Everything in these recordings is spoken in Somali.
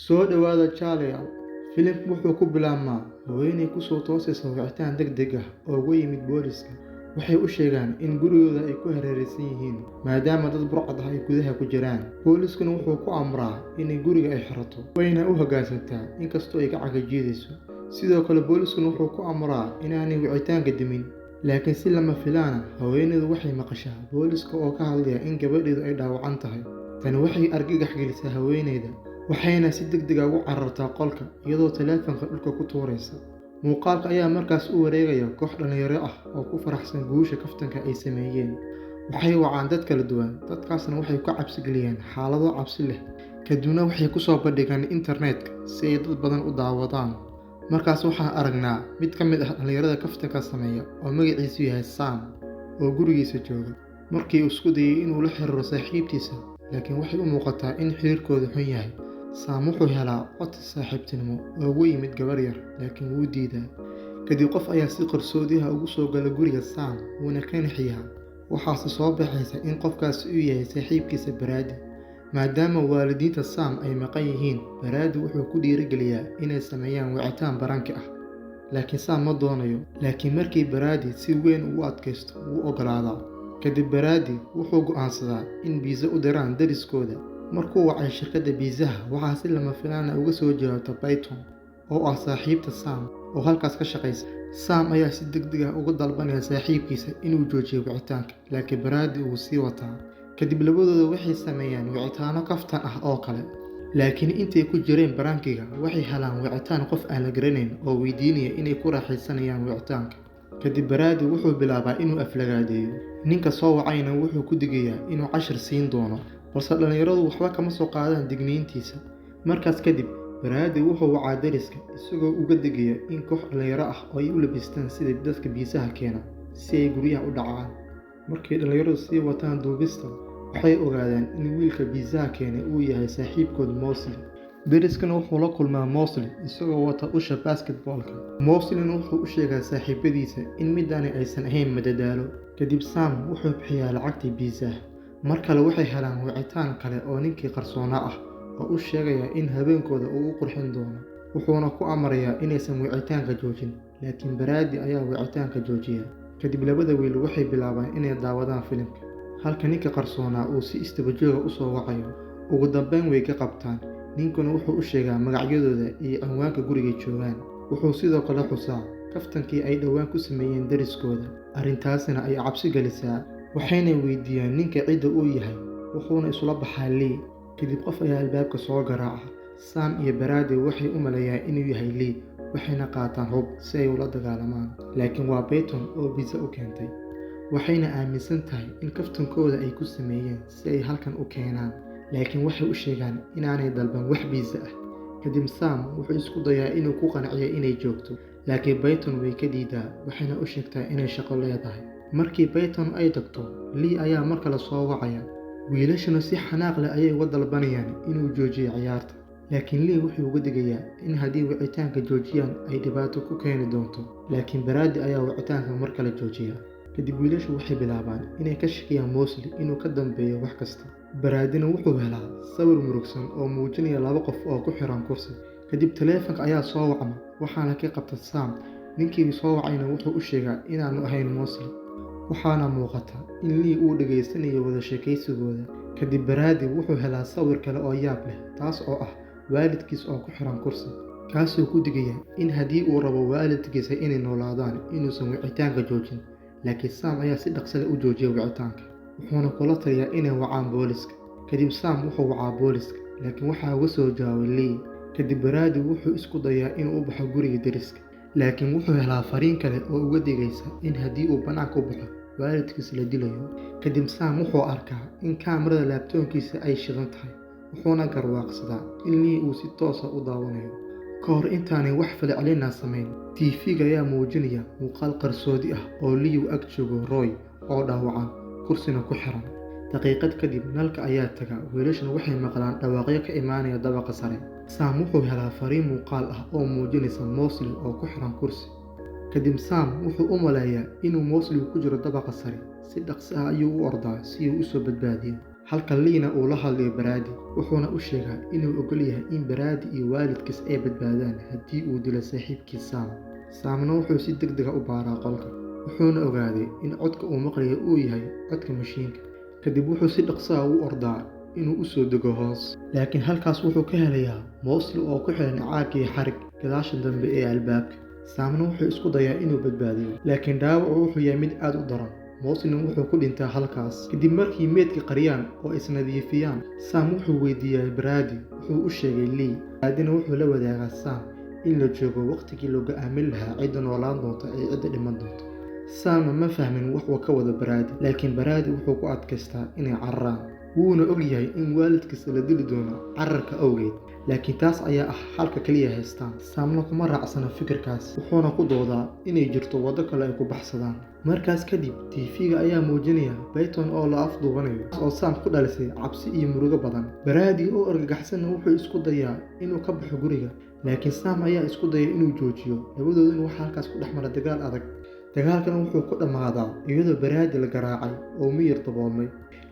Soo dhawaada Jalayaal. Filimku wuxuu ku bilaabmaa haweeney ku soo toosaysa wicitaan degdeg ah oo uga yimid booliska. Waxay u sheegaan in gurigooda ay ku hareeraysan yihiin maadaama dad burcad ah ay gudaha ku jiraan. Booliskuna wuxuu ku amraa in guriga ay xirato, wayna u hoggaansantaa inkastoo ay gacan ka jiidayso. Sidoo kale booliskuna wuxuu ku amraa inaanay wicitaanka dimin. Laakiin si lama filaan ah, haweeneydu waxay maqashaa booliska oo ka hadlaya in gabadheedu ay dhaawacan tahay. Tani waxay argagax gelisaa haweeneyda, waxayna si degdeg ah ugu carartaa qolka iyadoo taleefanka dhulka ku tuuraysa. Muuqaalka ayaa markaas u wareegaya koox dhalinyaro ah oo ku faraxsan guusha kaftanka ay sameeyeen. Waxay wacaan dad kala duwan, dadkaasna waxay ku cabsi geliyaan xaalado cabsi leh. Kadibna waxay ku soo bandhigaan internetka si ay dad badan u daawadaan. Markaas waxaan aragnaa mid ka mid ah dhalinyarada kaftanka sameeya oo magaciisu yahay Sam oo gurigiisa jooga. Markii uu isku dayay inuu la xiriiro saaxiibtiisa, laakiin waxay u muuqataa in xiriirkoodu xun yahay. Sam wuxuu helaa cod saaxiibtinimo oo ugu yimid gabar yar, laakiin wuu diidaa. Kadib qof ayaa si qarsoodi ah ugu soo gala guriga Sam, wuuna ka naxiyaa. Waxaase soo baxaysa in qofkaasi uu yahay saaxiibkiisa Brady. Maadaama waalidiinta Sam ay maqan yihiin, Brady wuxuu ku dhiirigeliyaa inay sameeyaan wicitaan baranki ah. Laakiin Sam ma doonayo. Laakiin markii Brady si weyn ugu adkaysto, wuu ogolaadaa. Kadib Brady wuxuu go'aansadaa in pizza u diraan deriskooda. Markuu wacay shirkadda pizzaha, waxaa si lama filaan ah uga soo jawaabta Peyton oo ah saaxiibta Sam oo halkaas ka shaqaysa. Sam ayaa si degdeg ah uga dalbanaya saaxiibkiisa inuu joojiyo wicitaanka, laakiin Brady wuu sii wataa. Kadib labadooda waxay sameeyaan wicitaano kaftan ah oo kale. Laakiin intay ku jireen barankiga, waxay helaan wicitaan qof aan la garanayn oo weydiinaya inay ku raaxaysanayaan wicitaanka. Kadib Brady wuxuu bilaabaa inuu aflagaadeeyo. Ninka soo wacayna wuxuu ku digayaa inuu cashir siin doono, balse dhalinyaradu waxba kama soo qaadaan digniintiisa. Markaas kadib, Brady wuxuu wacaa deriska isagoo uga digaya in koox dhalinyaro ah oo ay u labistaan sida dadka biisaha keena si ay guryaha u dhacaan. Markay dhalinyaradu sii wataan duubista, waxay ogaadaan in wiilka biisaha keenay uu yahay saaxiibkood Mosley. Deriskana wuxuu la kulmaa Mosley isagoo wata usha basketballka. Mosleyna wuxuu u sheegaa saaxiibadiisa in midani aysan ahayn madadaalo. Kadib Sam wuxuu bixiyaa lacagtii biisaha. Mar kale waxay helaan wicitaan kale oo ninkii qarsoona ah oo u sheegaya in habeenkooda uu u qurxin doono. Wuxuuna ku amrayaa inaysan wicitaanka joojin, laakiin Brady ayaa wicitaanka joojiya. Kadib labada wiil waxay bilaabaan inay daawadaan filimka, halka ninka qarsoona uu si istaba joog ah u soo wacayo. Ugu dambeyn way ka qabtaan. Ninkuna wuxuu u sheegaa magacyadooda iyo cinwaanka guriga joogaan. Wuxuu sidoo kale xusaa kaftankii ay dhowaan ku sameeyeen deriskooda. Arrintaasina ay cabsi gelisaa. Waxayna weydiiyaan ninka cidda uu yahay, wuxuuna isula baxaa Lee. Kadib qof ayaa albaabka soo garaaca. Sam iyo Brady waxay u maleeyaan inuu yahay Lee, waxayna qaataan hub si ay ula dagaalamaan. Laakiin waa Peyton oo pizza u keentay. Waxayna aaminsan tahay in kaftankooda ay ku sameeyeen si ay halkan u keenaan. Laakiin waxay u sheegaan inaanay dalban wax pizza ah. Kadib Sam wuxuu isku dayaa inuu ku qanciyo inay joogto, laakiin Peyton way ka diidaa, waxayna u sheegtaa inay shaqo leedahay. Markii Peyton ay tagto, Lee ayaa mar kale soo wacaya. Wiilashuna si xanaaq leh ayay uga dalbanayaan inuu joojiyo ciyaarta. Laakiin Lee wuxuu uga digayaa in haddii wicitaanka joojiyaan ay dhibaato ku keeni doonto. Laakiin Brady ayaa wicitaanka mar kale joojiya. Kadib wiilashu waxay bilaabaan inay ka shakiyaan Mosley inuu ka dambeeyo wax kasta. Bradyna wuxuu helaa sawir murugsan oo muujinaya laba qof oo ku xiran kursi. Kadib taleefanka ayaa soo wacma, waxaana ka qabta Sam. Ninkii soo wacayna wuxuu u sheegaa inaanu ahayn Mosley. Waxaana muuqata in Lee uu dhageysanayo wada sheekaysigooda. Kadib Brady wuxuu helaa sawir kale oo yaab leh, taas oo ah waalidkiis oo ku xiran kursi, kaasoo ku digaya in haddii uu rabo waalidkiisa inay noolaadaan inuusan wicitaanka joojin. Laakiin Sam ayaa si dhaqso leh u joojiya wicitaanka, wuxuuna kula taliyaa inay wacaan booliska. Kadib Sam wuxuu wacaa booliska, laakiin waxaa uga soo jawaabay Lee. Kadib Brady wuxuu isku dayaa inuu u baxo guriga deriska, laakiin wuxuu helaa fariin kale oo uga digaysa in haddii uu bannaanka u baxo, waalidkiis la dilayo. Kadib Sam wuxuu arkaa in kaamirada laabtoonkiisa ay shidan tahay, wuxuuna garwaaqsadaa in Lee uu si toos ah u daawanayo. Ka hor intaanay wax falcelin samayn, TV-ga ayaa muujinaya muuqaal qarsoodi ah oo Lee uu ag joogo Roy oo dhaawacan, kursina ku xiran. Daqiiqad kadib nalka ayaa taga, wiilashuna waxay maqlaan dhawaaqyo ka imaanaya dabaqa sare. Sam wuxuu helaa fariin muuqaal ah oo muujinaysa Mosley oo ku xiran kursi. Kadib Sam wuxuu u maleeyaa inuu Mosley ku jiro dabaqa sare. Si dhaqso ah ayuu u ordaa si uu u soo badbaadiyo. halka liina uu la hadlayo baraadi wuxuuna u sheegaa inuu ogol yahay in baraadi iyo waalidkiis ay badbaadaan haddii uu dilo saaxiibkiis saamna wuxuu si degdeg ah u baaraa qolka wuxuuna ogaaday in codka uu maqlayo uu yahay codka mashiinka kadib wuxuu si dhaqso ah u ordaa inuu u soo dego hoos laakiin halkaas wuxuu ka helayaa Mosley oo ku xiran caag iyo xarig gadaasha dambe ee albaabka saamna wuxuu isku dayaa inuu badbaadiyo laakiin dhaawacu wuxuu yahay mid aad u daran Mosley wuxuu ku dhintaa halkaas kadib markii meedka qariyaan oo isnadiifiyaan Sam wuxuu weydiiyay Brady wuxuu u sheegay Lee adina wuxuu la wadaagaa Sam in la joogo waqtigii loo go'aamin lahaa cidda noolaan doonta ee cidda dhiman doonta Sam ma fahmin wax uu ka wada Brady laakiin Brady wuxuu ku adkaystaa inay cararaan wuuna og yahay in waalidkiisa la dili doono cararka awgeed laakiin taas ayaa ah halka kaliya haystaan Samna kuma raacsana fikirkaas wuxuuna ku doodaa inay jirto waddo kale ay ku baxsadaan markaas kadib TV-ga ayaa muujinaya Peyton oo la afduubanayo oo Sam ku dhalisay cabsi iyo murugo badan Brady oo argagaxsan wuxuu isku dayaa inuu ka baxo guriga laakiin Sam ayaa isku dayay inuu joojiyo labadooduna waxa halkaas ku dhexmara dagaal adag dagaalkana wuxuu ku dhamaadaa iyadoo Brady la garaacay oo miyir daboolmay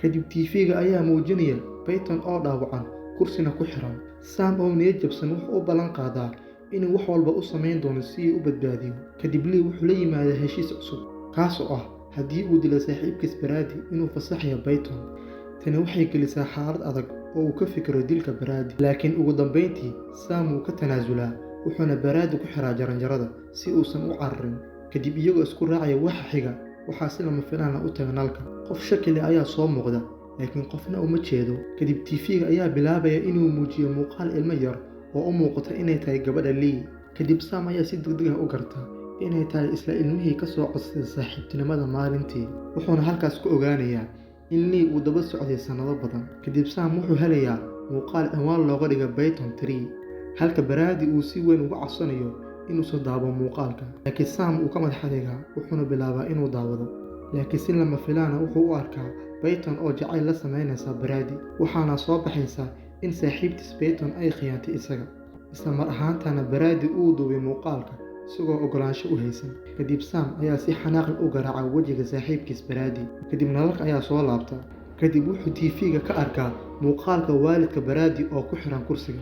kadib TV-ga ayaa muujinaya Peyton oo dhaawacan kursina ku xiran Sam oo niyad jabsan wuxuu u ballan qaadaa inuu wax walba u sameyn doono si uu u badbaadiyo kadib Lee wuxuu la yimaadaa heshiis cusub kaas oo ah haddii uu dilo saaxiibkiis Brady inuu fasaxayo Peyton tani waxay gelisaa xaalad adag oo uu ka fikiro dilka Brady laakiin ugu dambeyntii Sam uu ka tanaasulaa wuxuuna Brady ku xiraa jaranjarada si uusan u cararin kadib iyagoo isku raacaya waxa xiga waxaa si lama filaan ah u tagan nalka qof shaki leh ayaa soo muuqda laakiin qofna uma jeedo kadib TV-ga ayaa bilaabaya inuu muujiyo muuqaal ilmo yar oo u muuqata inay tahay gabadha Lee kadib Sam ayaa si degdeg ah u garta inay tahay isla ilmihii ka soo codsaday saaxiibtinimada maalintii wuxuuna halkaas ku ogaanayaa in Lee uu daba socday sanado badan kadib Sam wuxuu helayaa muuqaal ciwaan looga dhigay Peyton 3 halka Brady uu si weyn uga codsanayo inuu soo daabo muuqaalka laakiin Sam uu ka madaxadeega wuxuuna bilaabaa inuu daawado laakiin si lama filaan ah wuxuu u arkaa Peyton oo jacayl la sameynaysa Brady waxaana soo baxaysa in saaxiibtiis Peyton ay khiyaantay isaga isla mar ahaantaana Brady uu duubay muuqaalka isagoo ogolaansho u haysan kadib Sam ayaa si xanaaq leh u garaaca wajiga saaxiibkiis Brady kadib nalalka ayaa soo laabta kadib wuxuu TV-ga ka arkaa muuqaalka waalidka Brady oo ku xiran kursiga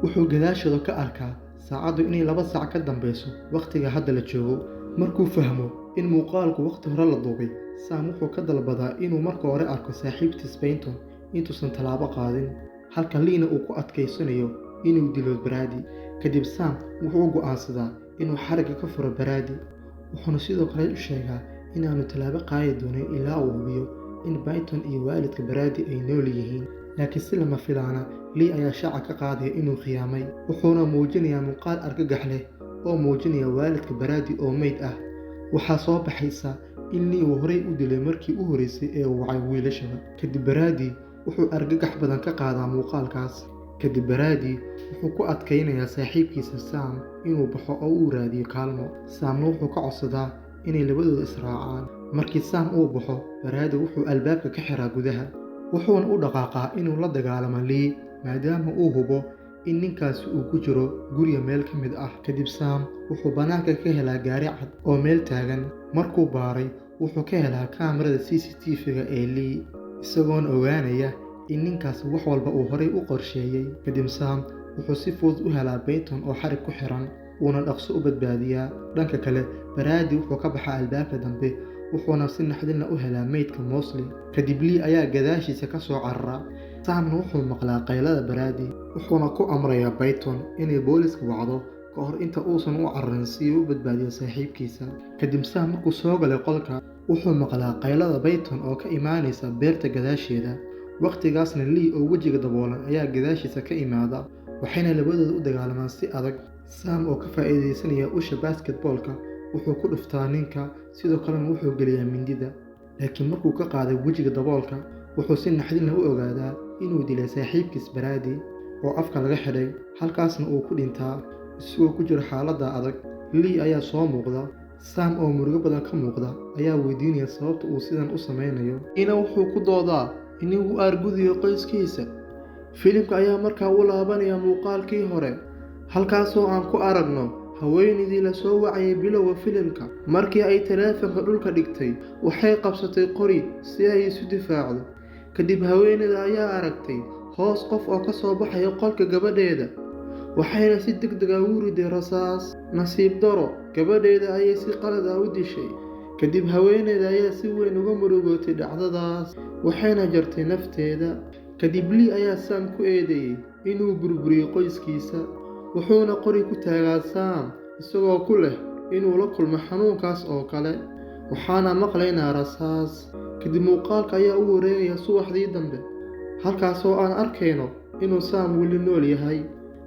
wuxuu gadaashooda ka arkaa saacadu inay 2 saac ka dambeyso waqtiga hadda la joogo markuu fahmo in muuqaalku waqti hore la duubay Sam wuxuu ka dalbadaa inuu marka hore arko saaxiibtiis Peyton intuusan talaabo qaadin halka Leena uu ku adkaysanayo inuu dilo Brady kadib Sam wuxuu go'aansadaa inuu xariga ka furo Brady wuxuuna sidoo kale u sheegaa inaanu talaabo qaadi doonin ilaa uu hubiyo in Peyton iyo waalidka Brady ay nool yihiin laakiin si lama filaana Lee ayaa shaaca ka qaadaya inuu khiyaamay wuxuuna muujinayaa muuqaal argagax leh oo muujinaya waalidka Brady oo meyd ah waxaa soo baxaysa in Lee uu horey u dilay markii u horeysay ee uu wacay wiilashaba kadib Brady wuxuu argagax badan ka qaadaa muuqaalkaas kadib Brady wuxuu ku adkaynayaa saaxiibkiisa Sam inuu baxo oo uu raadiyo kaalmo Samna wuxuu ka codsadaa inay labadooda israacaan markii Sam uu baxo Brady wuxuu albaabka ka xiraa gudaha wuxuuna u dhaqaaqaa inuu la dagaalamo Lee maadaama uu hubo in ninkaasi uu ku jiro guriga meel ka mid ah kadib Sam wuxuu banaanka ka helaa gaari cad oo meel taagan markuu baaray wuxuu ka helaa kaamirada CCTV-ga ee Lee isagoon ogaanaya in ninkaasi wax walba uu horey u qorsheeyay kadib Sam wuxuu si fudud u helaa Peyton oo xarig ku xiran uuna dhaqso u badbaadiyaa dhanka kale Brady wuxuu ka baxaa albaabka dambe wuxuuna si naxdin u helaa meydka Mosley kadib Lee ayaa gadaashiisa ka soo carara Samna wuxuu maqlaa qaylada Brady wuxuuna ku amrayaa Peyton inay booliska wacdo ka hor inta uusan u cararin si uu u badbaadiyo saaxiibkiisa kadib Sam markuu soo galay qolka wuxuu maqlaa qaylada Peyton oo ka imaanaysa beerta gadaasheeda waqtigaasna Lee oo wajiga daboolan ayaa gadaashiisa ka imaada waxayna labadooda u dagaalamaan si adag Sam oo ka faa'iideysanaya usha basketballka wuxuu ku dhuftaa ninka sidoo kalena wuxuu geliyaa mindida laakiin markuu ka qaaday wajiga daboolka wuxuu si naxdin u ogaadaa inuu dilay saaxiibkiis Brady oo afka laga xidhay halkaasna uu ku dhintaa isagoo ku jira xaaladda adag Lee ayaa soo muuqda Sam oo murugo badan ka muuqda ayaa weydiinaya sababta uu sidan u sameynayo wuxuu ku doodaa inuu argudiyo qoyskiisa filimka ayaa markaa u laabanaya muuqaalkii hore halkaasoo aan ku aragno haweenaydii la soo wacayay bilowga filimka markii ay taleefanka dhulka dhigtay waxay qabsatay qori si ay isu difaacdo kadib haweeneyda ayaa aragtay hoos qof oo ka soo baxaya qolka gabadheeda, waxayna si degdeg ah ugu riday rasaas. Nasiib daro, gabadheeda ayay si qalad ah u dishay. Kadib haweeneyda ayaa si weyn uga murugootay dhacdadaas, waxayna jartay nafteeda. Kadib Lee ayaa Sam ku eedeeyay inuu burburiyay qoyskiisa, wuxuuna qori ku taagaa Sam isagoo ku leh inuu la kulmo xanuunkaas oo kale. Waxaana maqlaynaa rasaas. Kadib muuqaalka ayaa u wareegaya subaxdii dambe, halkaasoo aan arkayno inuu Sam weli nool yahay,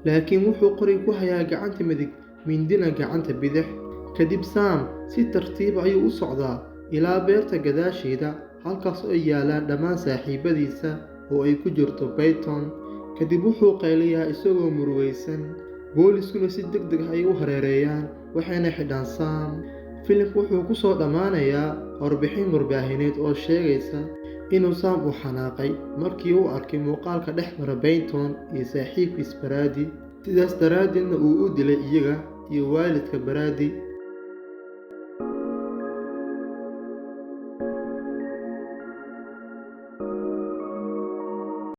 laakiin wuxuu qori ku hayaa gacanta midig, mindina gacanta bidix. Kadib Sam si tartiib ah ayuu u socdaa ilaa beerta gadaasheeda, halkaas oo ay yaalaan dhammaan saaxiibadiisa oo ay ku jirto Peyton. Kadib wuxuu qayliyaa isagoo murugaysan. Booliskuna si degdeg ah ay u hareereeyaan, waxayna xidhaan Sam. Filimku wuxuu ku soo dhammaanayaa warbixin warbaahineed oo sheegaysa inuu Sam u xanaaqay markii uu arkay muuqaalka dhex mara Peyton iyo saaxiibkiis Brady, sidaas daraaddeedna uu u dilay iyaga iyo waalidka Brady.